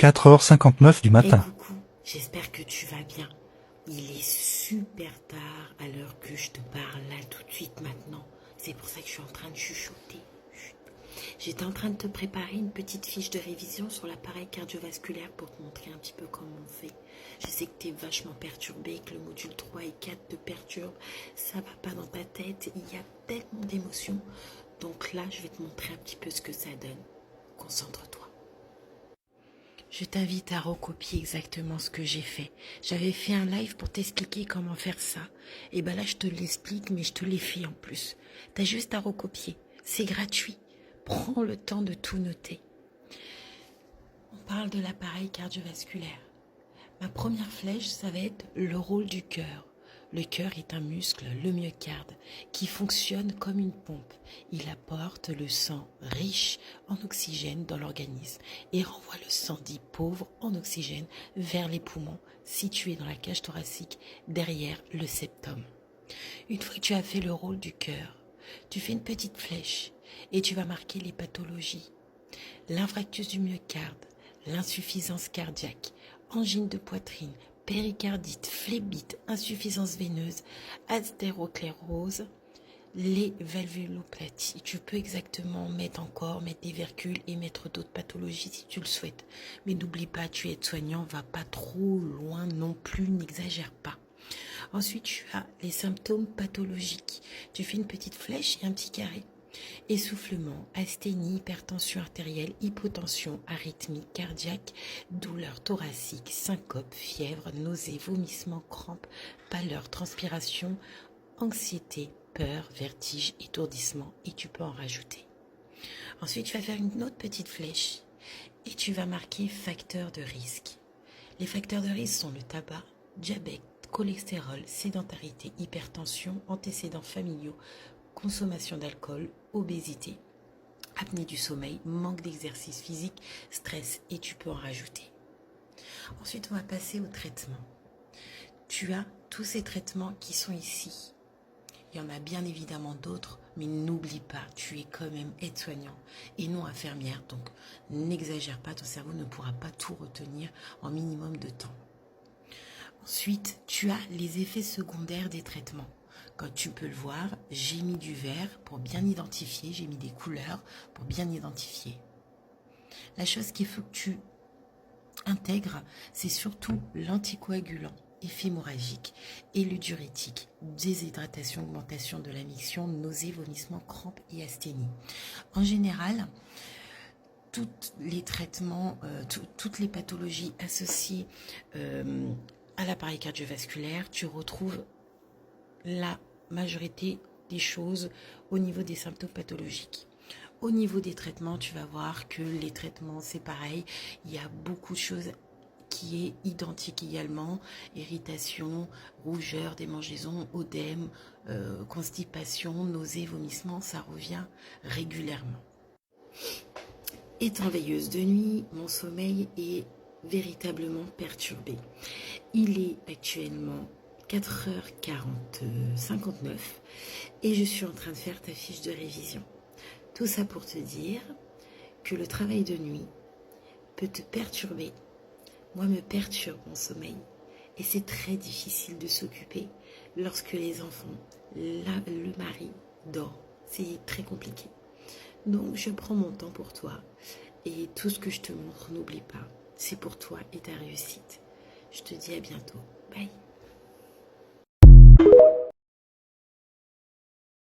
4h59 du Et matin. coucou, j'espère que tu vas bien. Il est super tard à l'heure que je te parle là tout de suite maintenant. C'est pour ça que je suis en train de chuchoter. Chut. J'étais en train de te préparer une petite fiche de révision sur l'appareil cardiovasculaire pour te montrer un petit peu comment on fait. Je sais que tu es vachement perturbé, que le module 3 et 4 te perturbent. Ça va pas dans ta tête, il y a tellement d'émotions. Donc là, je vais te montrer un petit peu ce que ça donne. Concentre-toi. Je t'invite à recopier exactement ce que j'ai fait. J'avais fait un live pour t'expliquer comment faire ça. Et ben là, je te l'explique, mais je te l'ai fait en plus. T'as juste à recopier. C'est gratuit. Prends le temps de tout noter. On parle de l'appareil cardiovasculaire. Ma première flèche, ça va être le rôle du cœur. Le cœur est un muscle, le myocarde, qui fonctionne comme une pompe. Il apporte le sang riche en oxygène dans l'organisme et renvoie le sang dit pauvre en oxygène vers les poumons situés dans la cage thoracique derrière le septum. Une fois que tu as fait le rôle du cœur, tu fais une petite flèche et tu vas marquer les pathologies. L'infarctus du myocarde, l'insuffisance cardiaque, angine de poitrine, péricardite, phlébite, insuffisance veineuse, athérosclérose, les valvulopathies. Tu peux exactement mettre des virgules et mettre d'autres pathologies si tu le souhaites. Mais n'oublie pas, tu es soignant, va pas trop loin non plus, n'exagère pas. Ensuite, tu as les symptômes pathologiques. Tu fais une petite flèche et un petit carré. Essoufflement, asthénie, hypertension artérielle, hypotension, arythmie cardiaque, douleur thoracique, syncope, fièvre, nausées, vomissements, crampes, pâleur, transpiration, anxiété, peur, vertige, étourdissement et tu peux en rajouter. Ensuite, tu vas faire une autre petite flèche et tu vas marquer facteurs de risque. Les facteurs de risque sont le tabac, diabète, cholestérol, sédentarité, hypertension, antécédents familiaux, consommation d'alcool, obésité, apnée du sommeil, manque d'exercice physique, stress et tu peux en rajouter. Ensuite, on va passer au traitement. Tu as tous ces traitements qui sont ici. Il y en a bien évidemment d'autres, mais n'oublie pas, tu es quand même aide-soignant et non infirmière, donc n'exagère pas, ton cerveau ne pourra pas tout retenir en minimum de temps. Ensuite, tu as les effets secondaires des traitements. Comme tu peux le voir, j'ai mis du vert pour bien identifier, j'ai mis des couleurs pour bien identifier. La chose qu'il faut que tu intègres, c'est surtout l'anticoagulant, effet hémorragique et le diurétique, déshydratation, augmentation de la miction, nausées, vomissements, crampes et asthénie. En général, tous les traitements, toutes les pathologies associées à l'appareil cardiovasculaire, tu retrouves la majorité des choses au niveau des symptômes pathologiques. Au niveau des traitements, tu vas voir que les traitements, c'est pareil. Il y a beaucoup de choses qui est identique également. Irritation, rougeur, démangeaison, odème, constipation, nausées, vomissements, ça revient régulièrement. Étant veilleuse de nuit, mon sommeil est véritablement perturbé. Il est actuellement 4h59 et je suis en train de faire ta fiche de révision. Tout ça pour te dire que le travail de nuit peut te perturber. Moi, me perturbe mon sommeil et c'est très difficile de s'occuper lorsque les enfants, le mari dort. C'est très compliqué. Donc, je prends mon temps pour toi et tout ce que je te montre, n'oublie pas, c'est pour toi et ta réussite. Je te dis à bientôt. Bye.